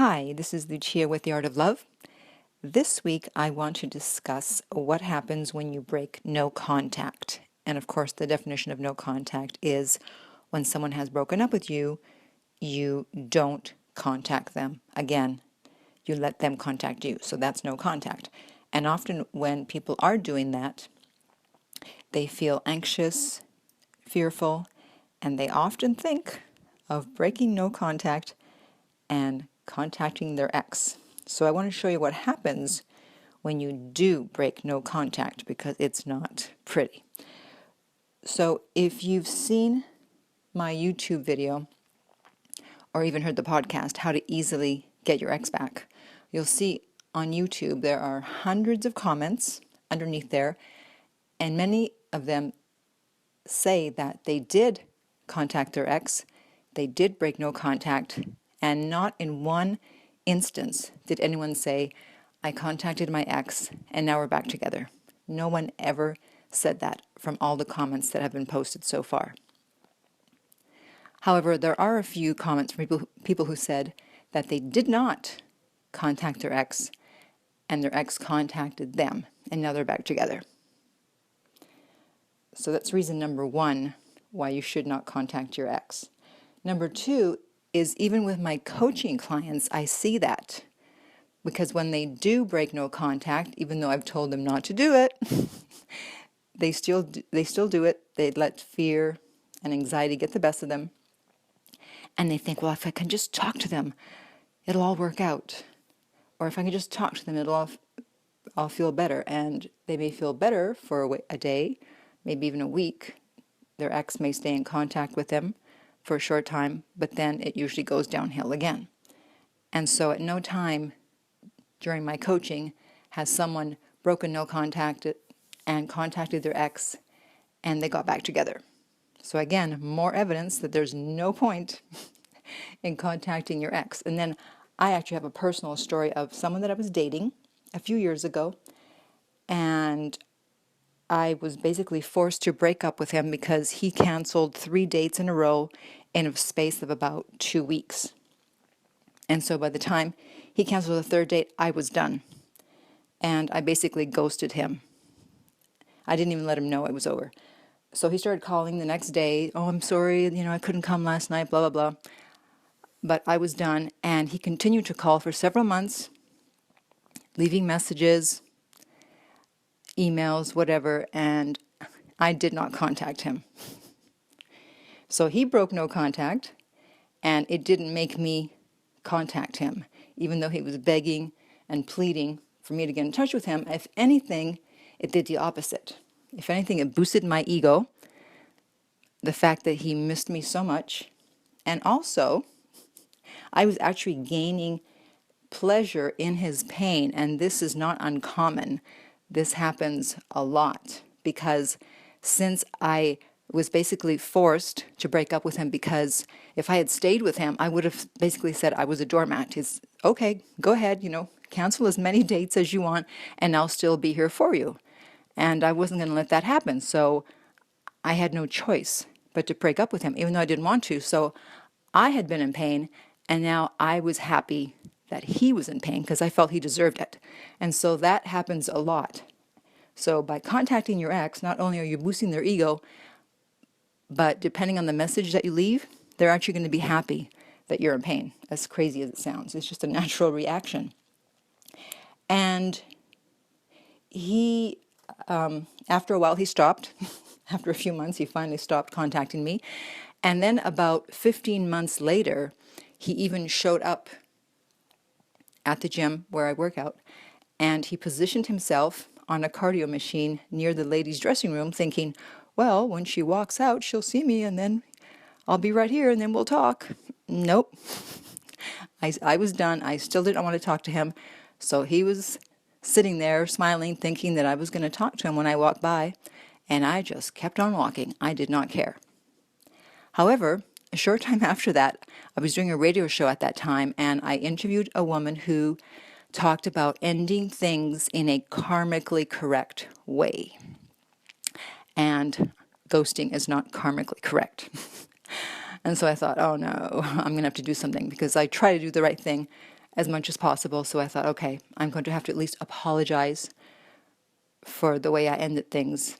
Hi, this is Lucia with The Art of Love. This week I want to discuss what happens when you break no contact. And of course, the definition of no contact is when someone has broken up with you, you don't contact them again. You let them contact you. So that's no contact. And often when people are doing that, they feel anxious, fearful, and they often think of breaking no contact and contacting their ex. So I want to show you what happens when you do break no contact, because it's not pretty. So if you've seen my YouTube video or even heard the podcast, How to Easily Get Your Ex Back, you'll see on YouTube there are hundreds of comments underneath there, and many of them say that they did contact their ex, they did break no contact, and not in one instance did anyone say, I contacted my ex and now we're back together. No one ever said that from all the comments that have been posted so far. However, there are a few comments from people who said that they did not contact their ex and their ex contacted them and now they're back together. So that's reason number one why you should not contact your ex. Number two is, even with my coaching clients, I see that. Because when they do break no contact, even though I've told them not to do it, they still do it. They let fear and anxiety get the best of them. And they think, well, if I can just talk to them, it'll all work out. Or if I can just talk to them, I'll feel better. And they may feel better for a day, maybe even a week. Their ex may stay in contact with them for a short time, but then it usually goes downhill again. And so at no time during my coaching has someone broken no contact and contacted their ex and they got back together. So again, more evidence that there's no point in contacting your ex. And then I actually have a personal story of someone that I was dating a few years ago, and I was basically forced to break up with him because he canceled 3 dates in a row in a space of about 2 weeks. And so by the time he canceled the third date, I was done. And I basically ghosted him. I didn't even let him know it was over. So he started calling the next day. Oh, I'm sorry, I couldn't come last night, blah, blah, blah. But I was done. And he continued to call for several months, leaving messages, emails, whatever, and I did not contact him. So he broke no contact, and it didn't make me contact him, even though he was begging and pleading for me to get in touch with him. If anything, it did the opposite. If anything, it boosted my ego, the fact that he missed me so much, and also I was actually gaining pleasure in his pain, and this is not uncommon. This happens a lot because since I was basically forced to break up with him, because if I had stayed with him, I would have basically said I was a doormat. It's okay, go ahead, cancel as many dates as you want and I'll still be here for you. And I wasn't going to let that happen. So I had no choice but to break up with him, even though I didn't want to. So I had been in pain, and now I was happy that he was in pain because I felt he deserved it. And so that happens a lot. So by contacting your ex, not only are you boosting their ego, but depending on the message that you leave, they're actually going to be happy that you're in pain, as crazy as it sounds. It's just a natural reaction. And he, after a while, he stopped. After a few months, he finally stopped contacting me. And then about 15 months later, he even showed up at the gym where I work out, and he positioned himself on a cardio machine near the ladies' dressing room, thinking, well, when she walks out, she'll see me, and then I'll be right here, and then we'll talk. Nope. I was done. I still didn't want to talk to him. So he was sitting there smiling, thinking that I was going to talk to him when I walked by, and I just kept on walking. I did not care. However, a short time after that, I was doing a radio show at that time, and I interviewed a woman who talked about ending things in a karmically correct way. And ghosting is not karmically correct. And so I thought, oh no, I'm going to have to do something, because I try to do the right thing as much as possible. So I thought, okay, I'm going to have to at least apologize for the way I ended things,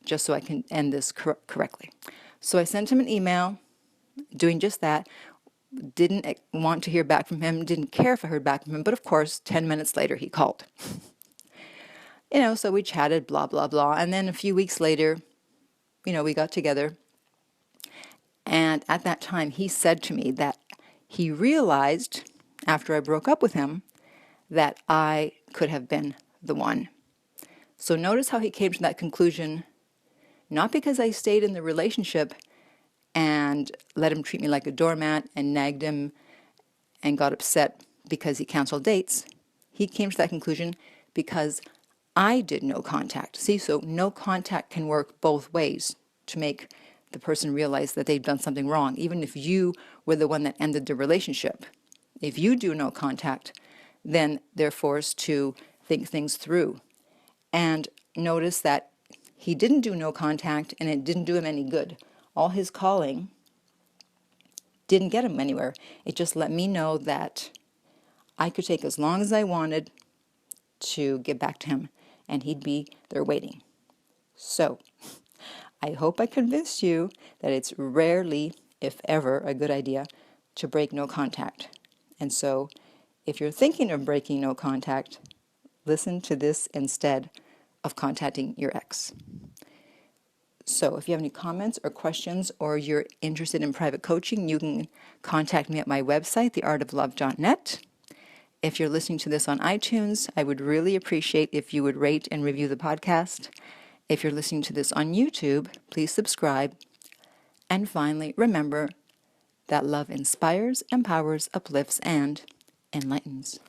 just so I can end this correctly. So I sent him an email doing just that. Didn't want to hear back from him, didn't care if I heard back from him, but of course, 10 minutes later, he called. So we chatted, blah, blah, blah. And then a few weeks later, we got together. And at that time, he said to me that he realized, after I broke up with him, that I could have been the one. So notice how he came to that conclusion, not because I stayed in the relationship and let him treat me like a doormat and nagged him and got upset because he canceled dates. He came to that conclusion because I did no contact. See, so no contact can work both ways to make the person realize that they've done something wrong, even if you were the one that ended the relationship. If you do no contact, then they're forced to think things through. And notice that he didn't do no contact, and it didn't do him any good. All his calling didn't get him anywhere. It just let me know that I could take as long as I wanted to get back to him, and he'd be there waiting. So, I hope I convinced you that it's rarely, if ever, a good idea to break no contact. And so, if you're thinking of breaking no contact, listen to this instead of contacting your ex. So if you have any comments or questions, or you're interested in private coaching, you can contact me at my website, theartoflove.net. If you're listening to this on iTunes, I would really appreciate if you would rate and review the podcast. If you're listening to this on YouTube, please subscribe. And finally, remember that love inspires, empowers, uplifts, and enlightens.